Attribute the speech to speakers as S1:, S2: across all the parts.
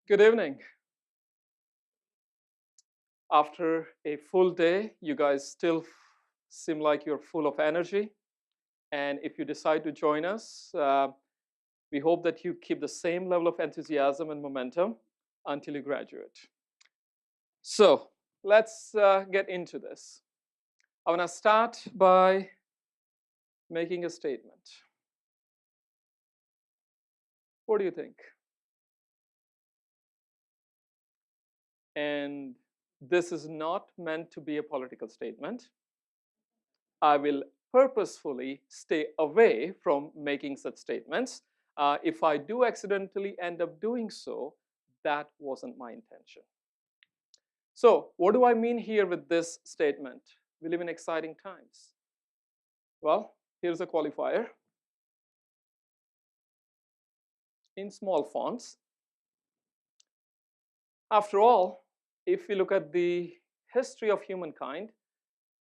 S1: Good evening. After a full day, you guys still seem like you're full of energy. And if you decide to join us, we hope that you keep the same level of enthusiasm and momentum until you graduate. So let's get into this. I want to start by making a statement. What do you think? And this is not meant to be a political statement. I will purposefully stay away from making such statements. If I do accidentally end up doing so, that wasn't my intention. So, what do I mean here with this statement? We live in exciting times. Well, here's a qualifier in small fonts. After all, if we look at the history of humankind,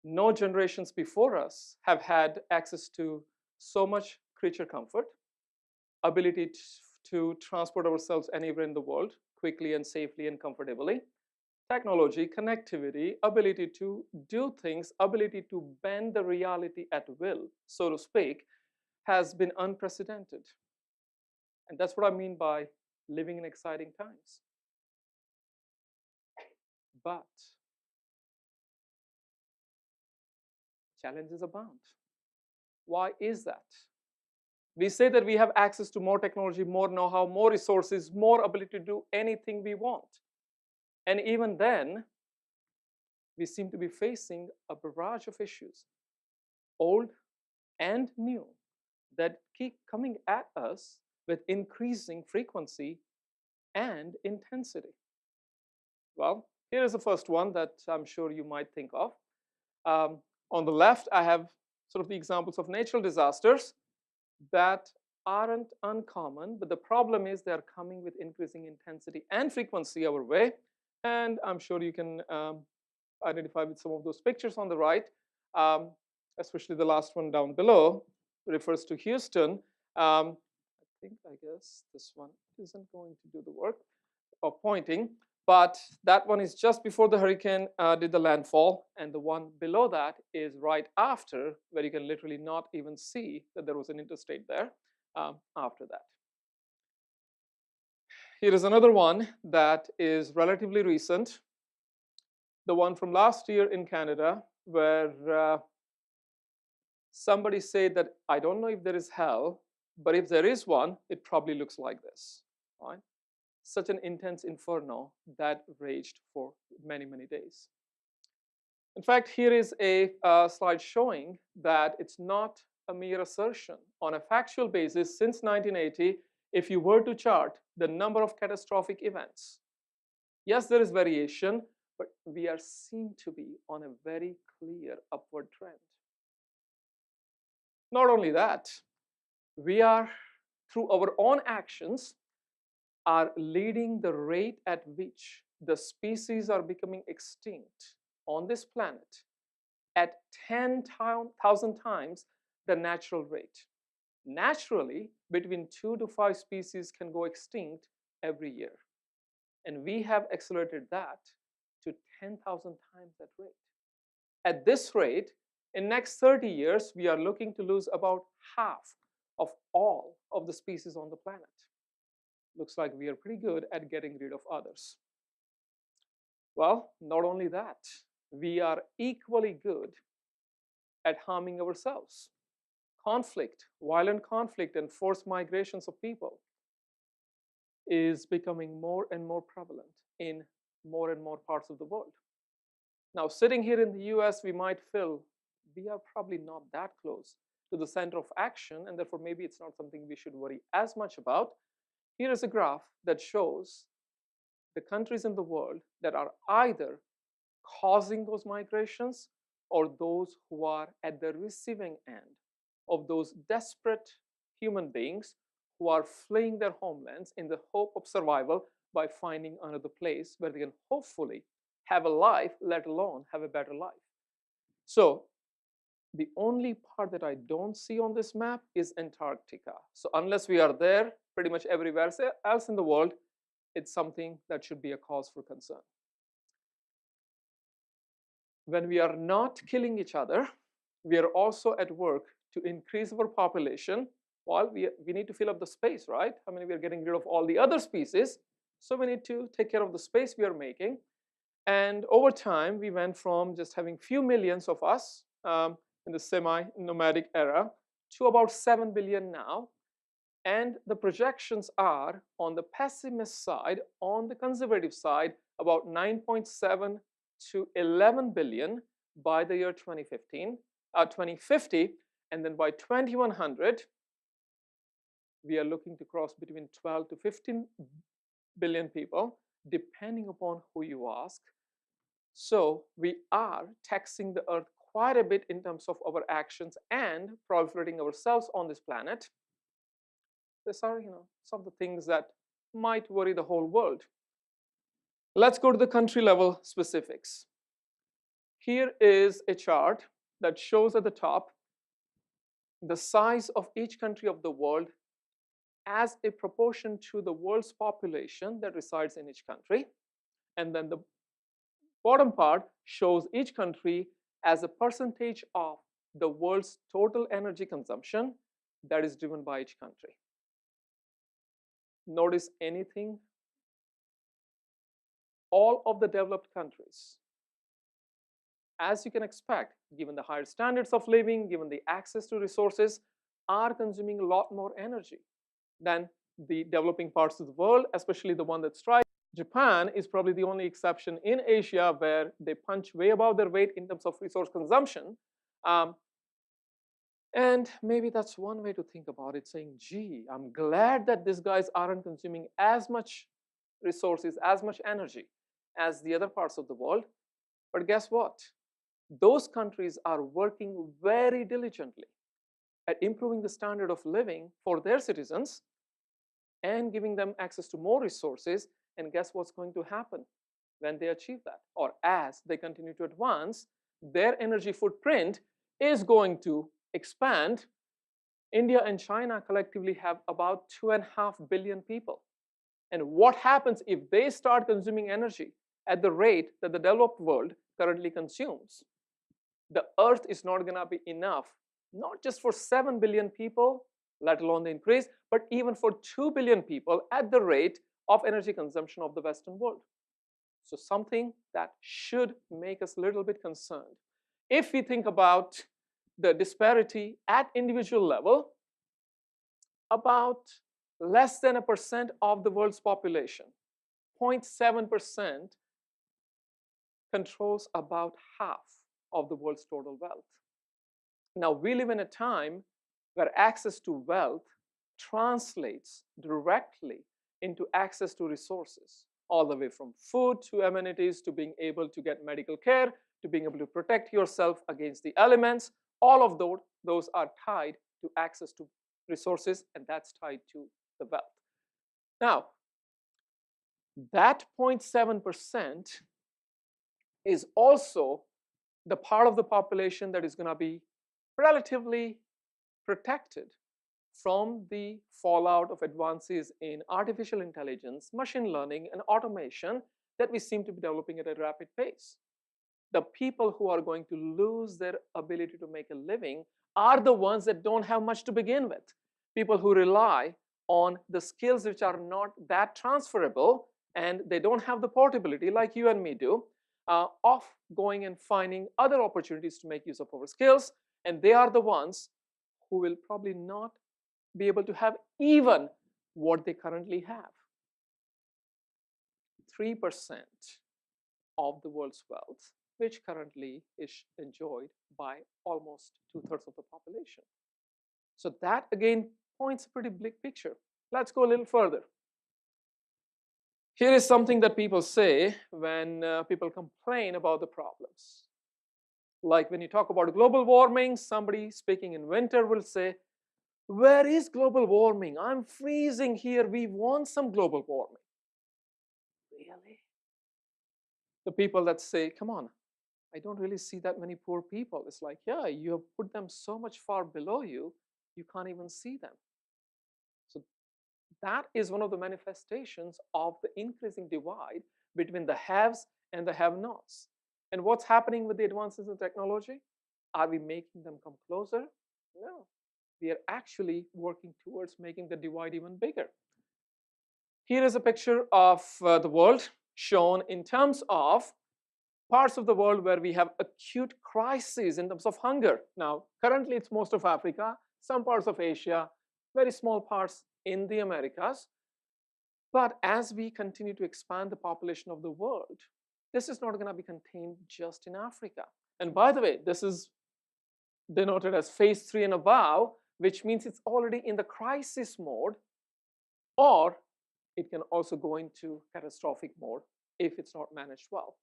S1: no generations before us have had access to so much creature comfort, ability to transport ourselves anywhere in the world quickly and safely and comfortably. Technology, connectivity, ability to do things, ability to bend the reality at will, so to speak, has been unprecedented. And that's what I mean by living in exciting times. But challenges abound. Why is that? We say that we have access to more technology, more know how, more resources, more ability to do anything we want. And even then, we seem to be facing a barrage of issues, old and new, that keep coming at us with increasing frequency and intensity. Well, here is the first one that I'm sure you might think of. On the left, I have sort of the examples of natural disasters that aren't uncommon, but the problem is they're coming with increasing intensity and frequency our way. And I'm sure you can identify with some of those pictures on the right, um, especially the last one down below refers to Houston. I guess this one isn't going to do the work of pointing, but that one is just before the hurricane did the landfall, and the one below that is right after, where you can literally not even see that there was an interstate there after that. Here is another one that is relatively recent, the one from last year in Canada, where somebody said that I don't know if there is hell, but if there is one, it probably looks like this. Right? Such an intense inferno that raged for many, many days. In fact, here is a slide showing that it's not a mere assertion. On a factual basis, since 1980, if you were to chart the number of catastrophic events, yes, there is variation, but we are seen to be on a very clear upward trend. Not only that, we are, through our own actions, are leading the rate at which the species are becoming extinct on this planet at 10,000 times the natural rate. Naturally, between 2 to 5 species can go extinct every year. And we have accelerated that to 10,000 times that rate. At this rate, in next 30 years, we are looking to lose about half of all of the species on the planet. Looks like we are pretty good at getting rid of others. Well, not only that, we are equally good at harming ourselves. Conflict, violent conflict, and forced migrations of people is becoming more and more prevalent in more and more parts of the world. Now, sitting here in the US, we might feel we are probably not that close to the center of action, and therefore maybe it's not something we should worry as much about. Here is a graph that shows the countries in the world that are either causing those migrations or those who are at the receiving end of those desperate human beings who are fleeing their homelands in the hope of survival by finding another place where they can hopefully have a life, let alone have a better life. So the only part that I don't see on this map is Antarctica. So unless we are there, pretty much everywhere else in the world, it's something that should be a cause for concern. When we are not killing each other, we are also at work to increase our population. While we need to fill up the space, right? I mean, we are getting rid of all the other species, so we need to take care of the space we are making. And over time, we went from just having few millions of us in the semi-nomadic era to about 7 billion now. And the projections are on the pessimist side, on the conservative side, about 9.7 to 11 billion by the year 2050. And then by 2100, we are looking to cross between 12 to 15 billion people, depending upon who you ask. So we are taxing the earth quite a bit in terms of our actions and proliferating ourselves on this planet. These are, some of the things that might worry the whole world. Let's go to the country level specifics. Here is a chart that shows at the top the size of each country of the world as a proportion to the world's population that resides in each country. And then the bottom part shows each country as a percentage of the world's total energy consumption that is driven by each country. Notice anything? All of the developed countries, as you can expect, given the higher standards of living, given the access to resources, are consuming a lot more energy than the developing parts of the world, especially the one that's thriving. Japan is probably the only exception in Asia where they punch way above their weight in terms of resource consumption. And maybe that's one way to think about it, saying, gee, I'm glad that these guys aren't consuming as much resources, as much energy as the other parts of the world. But guess what? Those countries are working very diligently at improving the standard of living for their citizens and giving them access to more resources. And guess what's going to happen when they achieve that? Or as they continue to advance, their energy footprint is going to expand. India and China collectively have about 2.5 billion people. And what happens if they start consuming energy at the rate that the developed world currently consumes? The earth is not going to be enough, not just for 7 billion people, let alone the increase, but even for 2 billion people at the rate of energy consumption of the Western world. So something that should make us a little bit concerned. If we think about the disparity at individual level, about less than 1% of the world's population, 0.7%, controls about half of the world's total wealth. Now, we live in a time where access to wealth translates directly into access to resources, all the way from food to amenities to being able to get medical care to being able to protect yourself against the elements. All of those are tied to access to resources, and that's tied to the wealth. Now, that 0.7% is also the part of the population that is going to be relatively protected from the fallout of advances in artificial intelligence, machine learning, and automation that we seem to be developing at a rapid pace. The people who are going to lose their ability to make a living are the ones that don't have much to begin with. People who rely on the skills which are not that transferable, and they don't have the portability like you and me do, of going and finding other opportunities to make use of our skills. And they are the ones who will probably not be able to have even what they currently have. 3% of the world's wealth, which currently is enjoyed by almost 2/3 of the population. So that again points a pretty big picture. Let's go a little further. Here is something that people say when people complain about the problems. Like when you talk about global warming, somebody speaking in winter will say, where is global warming? I'm freezing here. We want some global warming. Really? The people that say, come on, I don't really see that many poor people. It's like, yeah, you have put them so much far below you, you can't even see them. So That is one of the manifestations of the increasing divide between the haves and the have-nots. And what's happening with the advances in technology? Are we making them come closer? No. We are actually working towards making the divide even bigger. Here is a picture of the world shown in terms of parts of the world where we have acute crises in terms of hunger. Now, currently it's most of Africa, some parts of Asia, very small parts in the Americas. But as we continue to expand the population of the world, this is not going to be contained just in Africa. And by the way, this is denoted as phase 3 and above, which means it's already in the crisis mode, or it can also go into catastrophic mode if it's not managed well.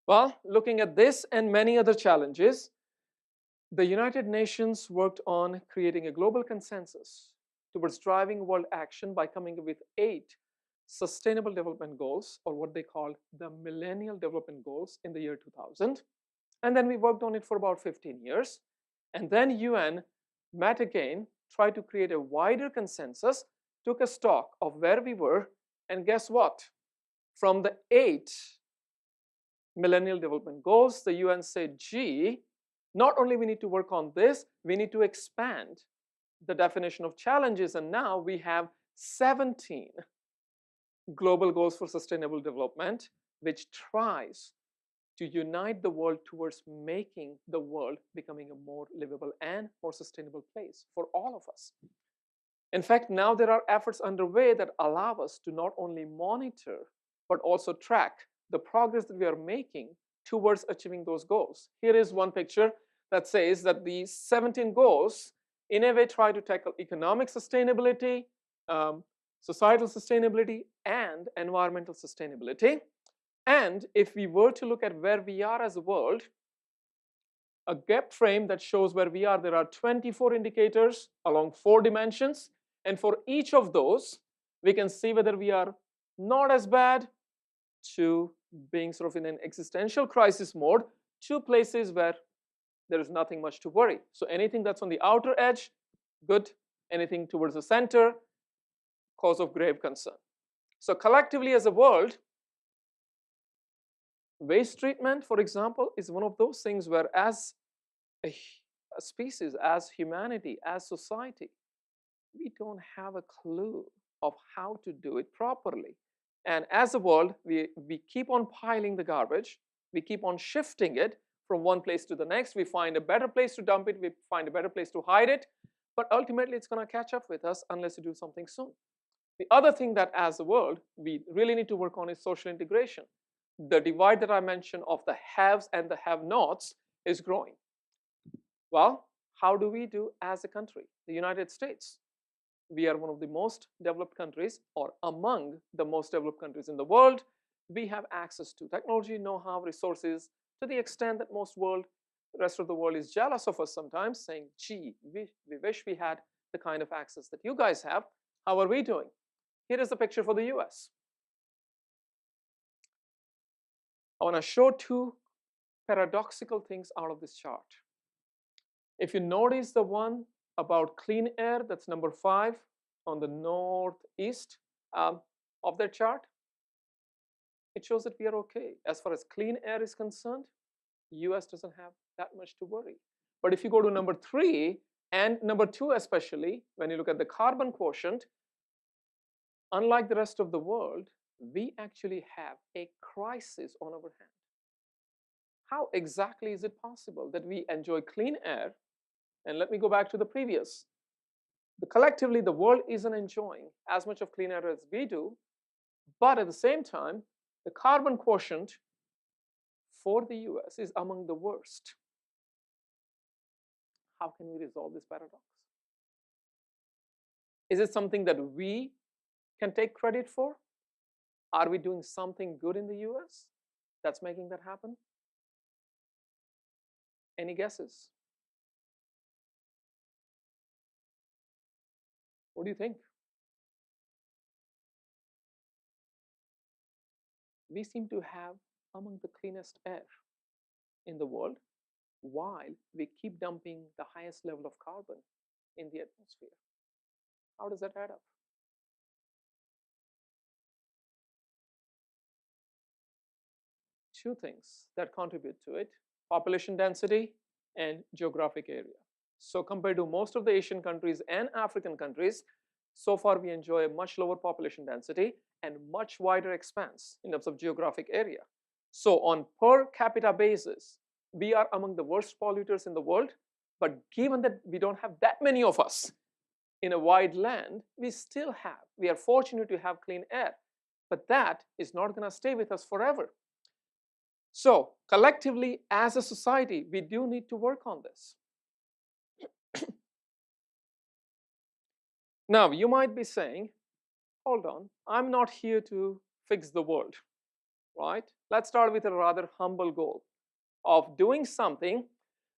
S1: Well, looking at this and many other challenges, the United Nations worked on creating a global consensus towards driving world action by coming up with 8 Sustainable Development Goals, or what they call the Millennial Development Goals, in the year 2000. And then we worked on it for about 15 years. And then UN met again, tried to create a wider consensus, took a stock of where we were, and guess what? From the 8 Millennial Development Goals, the UN said, gee, not only we need to work on this, we need to expand the definition of challenges. And now we have 17 global goals for sustainable development, which tries to unite the world towards making the world becoming a more livable and more sustainable place for all of us. In fact, now there are efforts underway that allow us to not only monitor, but also track the progress that we are making towards achieving those goals. Here is one picture that says that these 17 goals in a way try to tackle economic sustainability, societal sustainability, and environmental sustainability. And if we were to look at where we are as a world, a gap frame that shows where we are, there are 24 indicators along 4 dimensions. And for each of those, we can see whether we are not as bad to being sort of in an existential crisis mode to places where there is nothing much to worry. So anything that's on the outer edge, good. Anything towards the center, cause of grave concern. So collectively as a world, waste treatment, for example, is one of those things where as a species, as humanity, as society, we don't have a clue of how to do it properly. And as a world, we keep on piling the garbage. We keep on shifting it from one place to the next. We find a better place to dump it. We find a better place to hide it. But ultimately, it's going to catch up with us unless we do something soon. The other thing that as a world, we really need to work on is social integration. The divide that I mentioned of the haves and the have-nots is growing. Well, how do we do as a country? The United States. We are one of the most developed countries, or among the most developed countries in the world. We have access to technology, know-how, resources, to the extent that the rest of the world is jealous of us sometimes, saying, gee, we wish we had the kind of access that you guys have. How are we doing? Here is a picture for the US. I want to show 2 paradoxical things out of this chart. If you notice the one about clean air, that's number 5 on the northeast of their chart, it shows that we are okay. As far as clean air is concerned, US doesn't have that much to worry. But if you go to number 3 and number 2 especially, when you look at the carbon quotient, unlike the rest of the world, we actually have a crisis on our hand. How exactly is it possible that we enjoy clean air? And let me go back to the previous. Collectively, the world isn't enjoying as much of clean air as we do, but at the same time, the carbon quotient for the US is among the worst. How can we resolve this paradox? Is it something that we can take credit for? Are we doing something good in the US that's making that happen? Any guesses? What do you think? We seem to have among the cleanest air in the world, while we keep dumping the highest level of carbon in the atmosphere. How does that add up? Two things that contribute to it: population density and geographic area. So compared to most of the Asian countries and African countries, so far we enjoy a much lower population density and much wider expanse in terms of geographic area. So on per capita basis, we are among the worst polluters in the world. But given that we don't have that many of us in a wide land, we are fortunate to have clean air. But that is not going to stay with us forever. So collectively, as a society, we do need to work on this. Now, you might be saying, hold on, I'm not here to fix the world, right? Let's start with a rather humble goal of doing something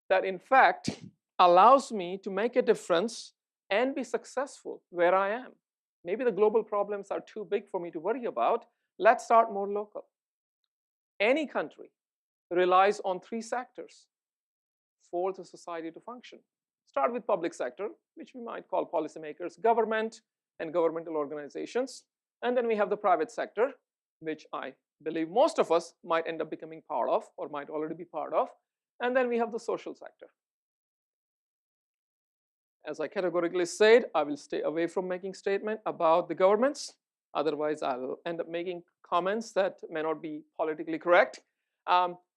S1: that in fact allows me to make a difference and be successful where I am. Maybe the global problems are too big for me to worry about. Let's start more local. Any country relies on three sectors for the society to function. Start with public sector, which we might call policymakers, government and governmental organizations. And then we have the private sector, which I believe most of us might end up becoming part of or might already be part of. And then we have the social sector. As I categorically said, I will stay away from making statements about the governments. Otherwise, I will end up making comments that may not be politically correct.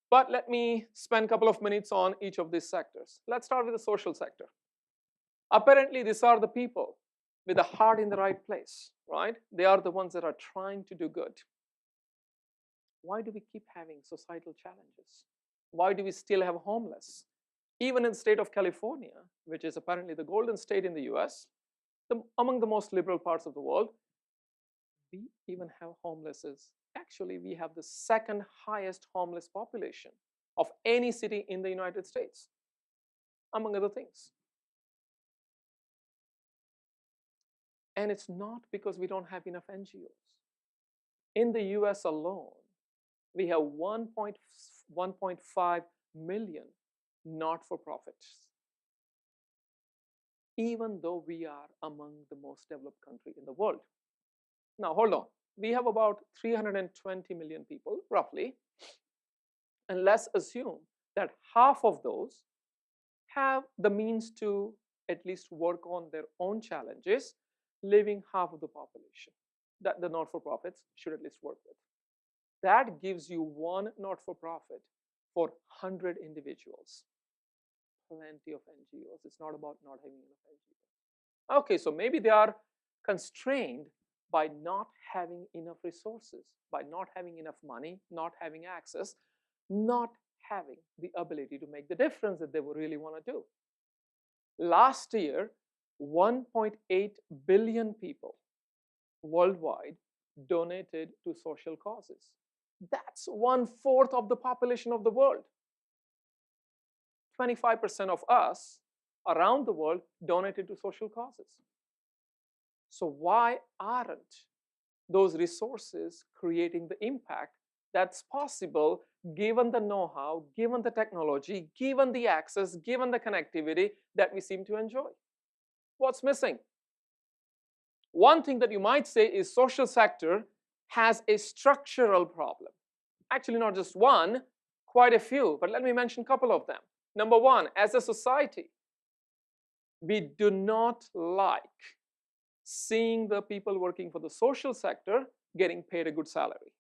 S1: But let me spend a couple of minutes on each of these sectors. Let's start with the social sector. Apparently, these are the people with the heart in the right place, right? They are the ones that are trying to do good. Why do we keep having societal challenges? Why do we still have homeless? Even in the state of California, which is apparently the golden state in the US, among the most liberal parts of the world, we even have homelesses. Actually, we have the second highest homeless population of any city in the United States, among other things. And it's not because we don't have enough NGOs. In the US alone, we have 1.5 million not-for-profits, even though we are among the most developed country in the world. Now, hold on. We have about 320 million people, roughly. And let's assume that half of those have the means to at least work on their own challenges, leaving half of the population that the not-for-profits should at least work with. That gives you one not-for-profit for 100 individuals. Plenty of NGOs. It's not about not having enough NGOs. Okay, so maybe they are constrained by not having enough resources, by not having enough money, not having access, not having the ability to make the difference that they would really want to do. Last year, 1.8 billion people worldwide donated to social causes. That's 1/4 of the population of the world. 25% of us around the world donated to social causes. So why aren't those resources creating the impact that's possible given the know-how, given the technology, given the access, given the connectivity that we seem to enjoy? What's missing? One thing that you might say is social sector has a structural problem. Actually, not just one, quite a few, but let me mention a couple of them. Number one, as a society, we do not like seeing the people working for the social sector getting paid a good salary.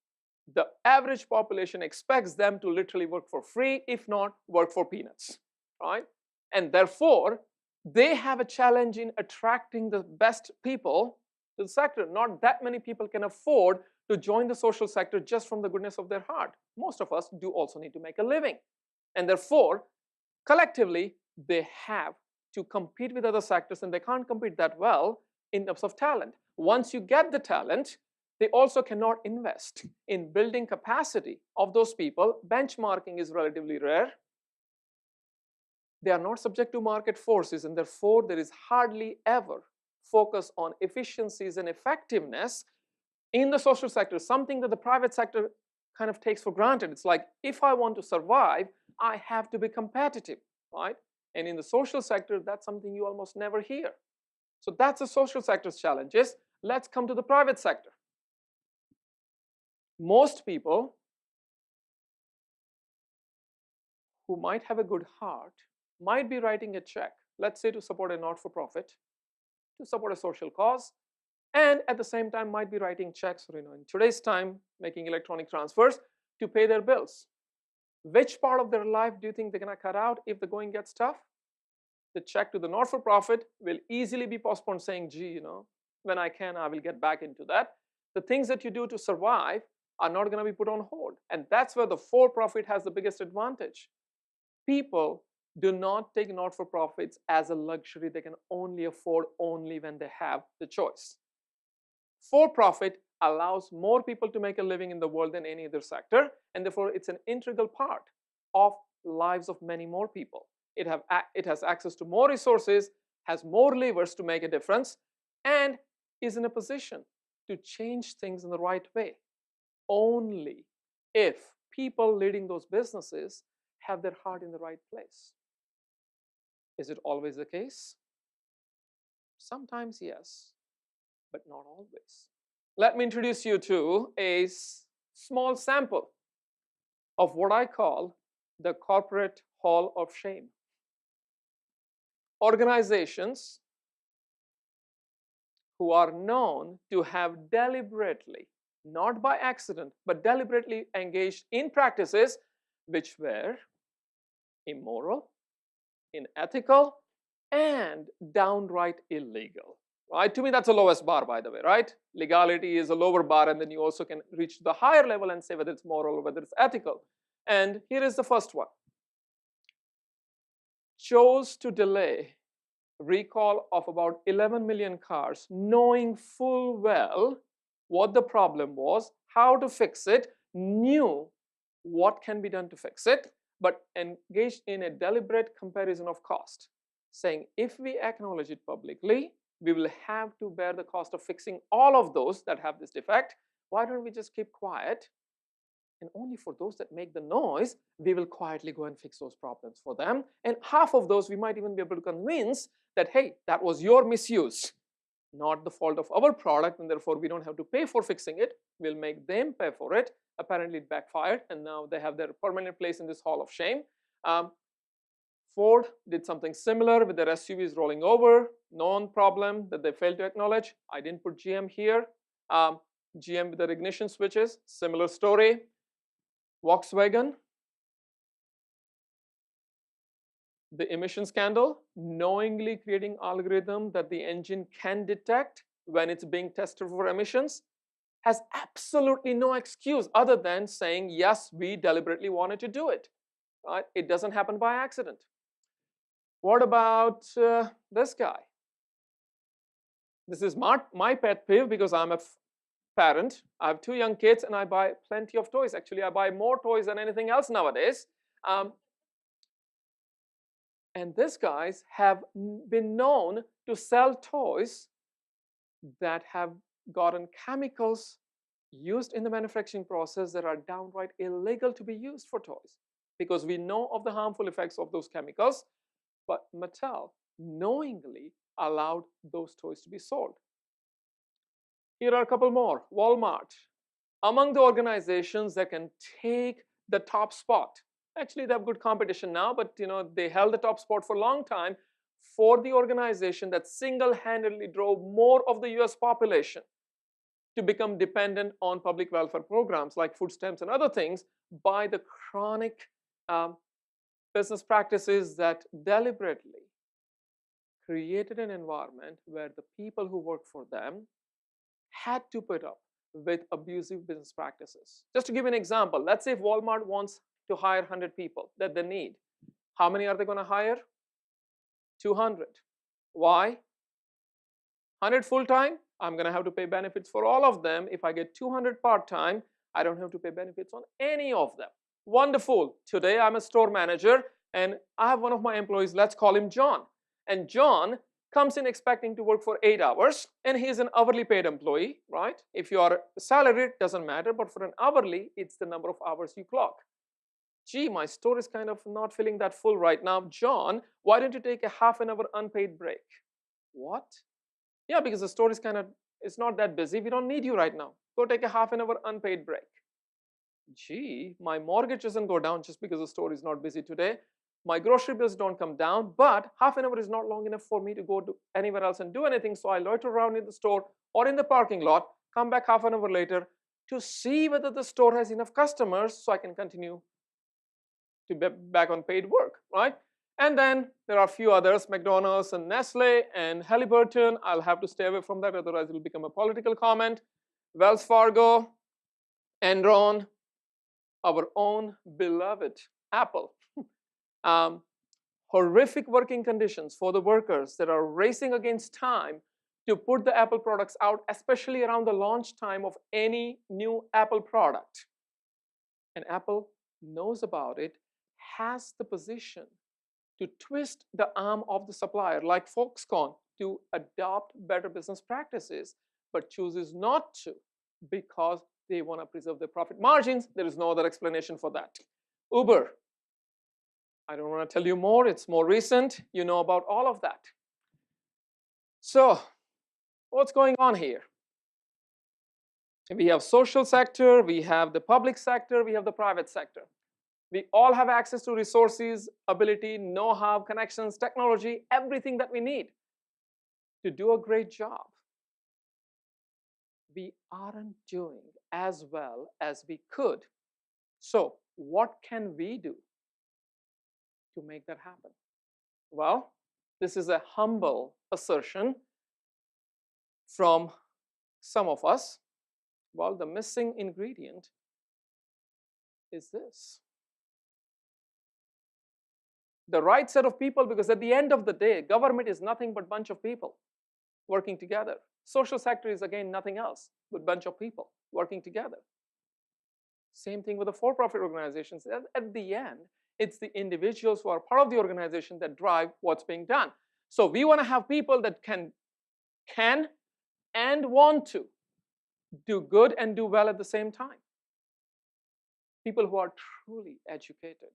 S1: The average population expects them to literally work for free, if not work for peanuts, right? And therefore, they have a challenge in attracting the best people to the sector. Not that many people can afford to join the social sector just from the goodness of their heart. Most of us do also need to make a living. And therefore, collectively, they have to compete with other sectors, and they can't compete that well in terms of talent. Once you get the talent, they also cannot invest in building capacity of those people. Benchmarking is relatively rare. They are not subject to market forces, and therefore there is hardly ever focus on efficiencies and effectiveness in the social sector, something that the private sector kind of takes for granted. It's like, if I want to survive, I have to be competitive, right? And in the social sector, that's something you almost never hear. So that's the social sector's challenges. Let's come to the private sector. Most people who might have a good heart might be writing a check, let's say to support a not-for-profit, to support a social cause, and at the same time might be writing checks, or in today's time, making electronic transfers to pay their bills. Which part of their life do you think they're going to cut out if the going gets tough? The check to the not-for-profit will easily be postponed, saying, gee, when I can, I will get back into that. The things that you do to survive are not going to be put on hold. And that's where the for-profit has the biggest advantage. People do not take not-for-profits as a luxury they can only afford only when they have the choice. For-profit allows more people to make a living in the world than any other sector, and therefore it's an integral part of lives of many more people. It has access to more resources, has more levers to make a difference, and is in a position to change things in the right way only if people leading those businesses have their heart in the right place. Is it always the case? Sometimes yes, but not always. Let me introduce you to a small sample of what I call the corporate hall of shame. Organizations who are known to have deliberately, not by accident, but deliberately engaged in practices which were immoral, unethical, and downright illegal. Right? To me, that's the lowest bar, by the way, right? Legality is a lower bar, and then you also can reach the higher level and say whether it's moral or whether it's ethical. And here is the first one. Chose to delay recall of about 11 million cars, knowing full well what the problem was, how to fix it, knew what can be done to fix it, but engaged in a deliberate comparison of cost, saying if we acknowledge it publicly, we will have to bear the cost of fixing all of those that have this defect. Why don't we just keep quiet? And only for those that make the noise, we will quietly go and fix those problems for them. And half of those we might even be able to convince that, hey, that was your misuse, not the fault of our product, and therefore we don't have to pay for fixing it. We'll make them pay for it. Apparently it backfired, and now they have their permanent place in this hall of shame. Ford did something similar with their SUVs rolling over, known problem that they failed to acknowledge. I didn't put GM here. GM with their ignition switches, similar story. Volkswagen, the emission scandal, knowingly creating algorithm that the engine can detect when it's being tested for emissions, has absolutely no excuse other than saying, yes, we deliberately wanted to do it. Right? It doesn't happen by accident. What about this guy? This is my pet peeve because I'm a parent. I have 2 young kids and I buy plenty of toys. Actually, I buy more toys than anything else nowadays. And these guys have been known to sell toys that have gotten chemicals used in the manufacturing process that are downright illegal to be used for toys, because we know of the harmful effects of those chemicals, but Mattel knowingly allowed those toys to be sold. Here are a couple more. Walmart, among the organizations that can take the top spot. Actually, they have good competition now, but they held the top spot for a long time for the organization that single-handedly drove more of the US population to become dependent on public welfare programs like food stamps and other things by the chronic business practices that deliberately created an environment where the people who work for them had to put up with abusive business practices. Just to give you an example, let's say if Walmart wants to hire 100 people that they need. How many are they going to hire? 200. Why? 100 full-time, I'm going to have to pay benefits for all of them. If I get 200 part-time, I don't have to pay benefits on any of them. Wonderful. Today I'm a store manager and I have one of my employees, let's call him John. And John comes in expecting to work for 8 hours, and he's an hourly paid employee, right? If you are salaried, it doesn't matter, but for an hourly, it's the number of hours you clock. Gee, my store is kind of not feeling that full right now. John, why don't you take a half an hour unpaid break? What? Yeah, because the store is it's not that busy. We don't need you right now. Go take a half an hour unpaid break. Gee, my mortgage doesn't go down just because the store is not busy today. My grocery bills don't come down, but half an hour is not long enough for me to go to anywhere else and do anything. So I loiter around in the store or in the parking lot, come back half an hour later to see whether the store has enough customers so I can continue to be back on paid work, right? And then there are a few others, McDonald's and Nestle and Halliburton. I'll have to stay away from that, otherwise it will become a political comment. Wells Fargo, Enron, our own beloved Apple. Um, Horrific working conditions for the workers that are racing against time to put the Apple products out, especially around the launch time of any new Apple product. And Apple knows about it, has the position to twist the arm of the supplier like Foxconn to adopt better business practices, but chooses not to because they want to preserve their profit margins. There is no other explanation for that. Uber, I don't want to tell you more. It's more recent. You know about all of that. So what's going on here? We have social sector, we have the public sector, we have the private sector. We all have access to resources, ability, know-how, connections, technology, everything that we need to do a great job. We aren't doing as well as we could. So what can we do to make that happen? Well, this is a humble assertion from some of us. Well, the missing ingredient is this. The right set of people, because at the end of the day, government is nothing but a bunch of people working together. Social sector is, again, nothing else but a bunch of people working together. Same thing with the for-profit organizations. At the end, it's the individuals who are part of the organization that drive what's being done. So we want to have people that can and want to do good and do well at the same time. People who are truly educated.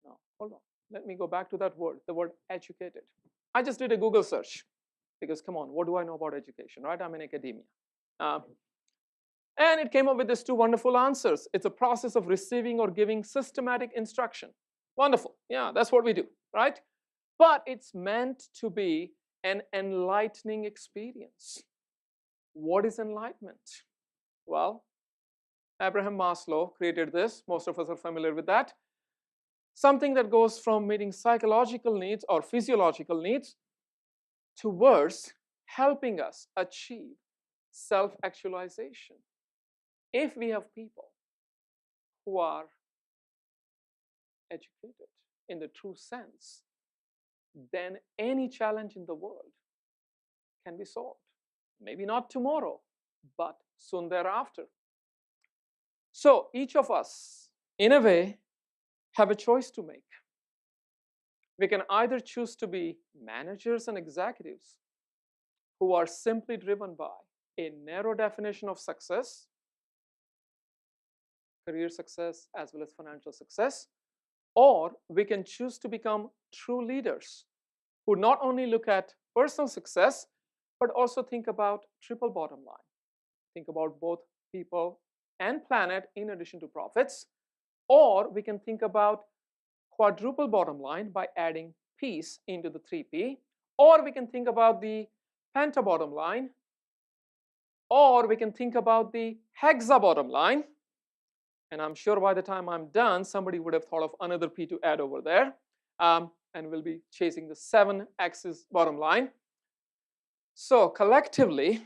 S1: Now, hold on. Let me go back to that word, the word educated. I just did a Google search because, come on, what do I know about education, right? I'm in academia. And it came up with these two wonderful answers. It's a process of receiving or giving systematic instruction. Wonderful. Yeah, that's what we do, right? But it's meant to be an enlightening experience. What is enlightenment? Well, Abraham Maslow created this. Most of us are familiar with that. Something that goes from meeting psychological needs or physiological needs towards helping us achieve self-actualization. If we have people who are educated in the true sense, then any challenge in the world can be solved. Maybe not tomorrow, but soon thereafter. So each of us, in a way, have a choice to make. We can either choose to be managers and executives who are simply driven by a narrow definition of success, career success as well as financial success, or we can choose to become true leaders who not only look at personal success, but also think about triple bottom line. Think about both people and planet in addition to profits. Or we can think about quadruple bottom line by adding peace into the 3P. Or we can think about the penta bottom line. Or we can think about the hexa bottom line. And I'm sure by the time I'm done, somebody would have thought of another P to add over there. And we'll be chasing the 7-axis bottom line. So collectively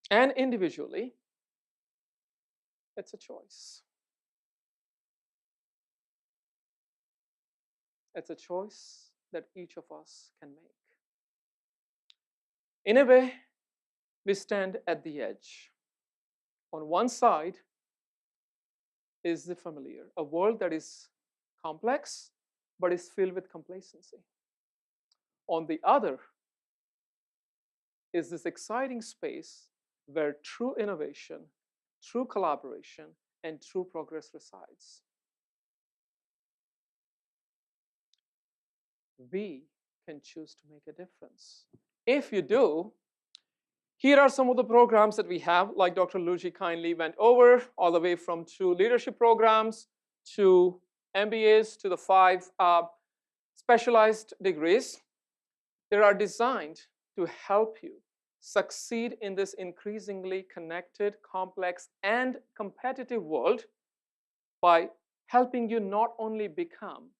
S1: and individually, it's a choice. It's a choice that each of us can make. In a way, we stand at the edge. On one side is the familiar, a world that is complex, but is filled with complacency. On the other is this exciting space where true innovation, true collaboration, and true progress resides. We can choose to make a difference If you do, here are some of the programs that we have, like Dr. Luigi kindly went over, all the way from 2 leadership programs to MBAs to the 5 specialized degrees. They are designed to help you succeed in this increasingly connected, complex, and competitive world by helping you not only become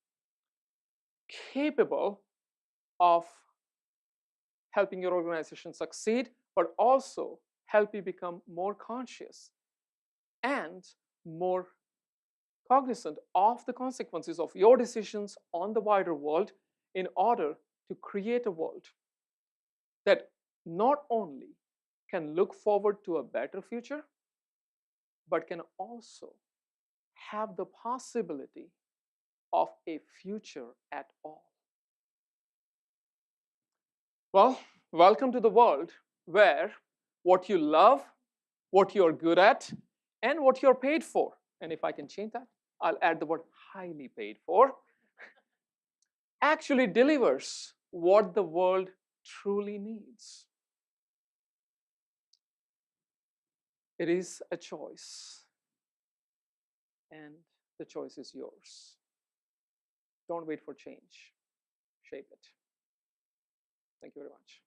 S1: capable of helping your organization succeed, but also help you become more conscious and more cognizant of the consequences of your decisions on the wider world in order to create a world that not only can look forward to a better future, but can also have the possibility of a future at all. Well, welcome to the world where what you love, what you're good at, and what you're paid for, and if I can change that, I'll add the word highly paid for, actually delivers what the world truly needs. It is a choice, and the choice is yours. Don't wait for change. Shape it. Thank you very much.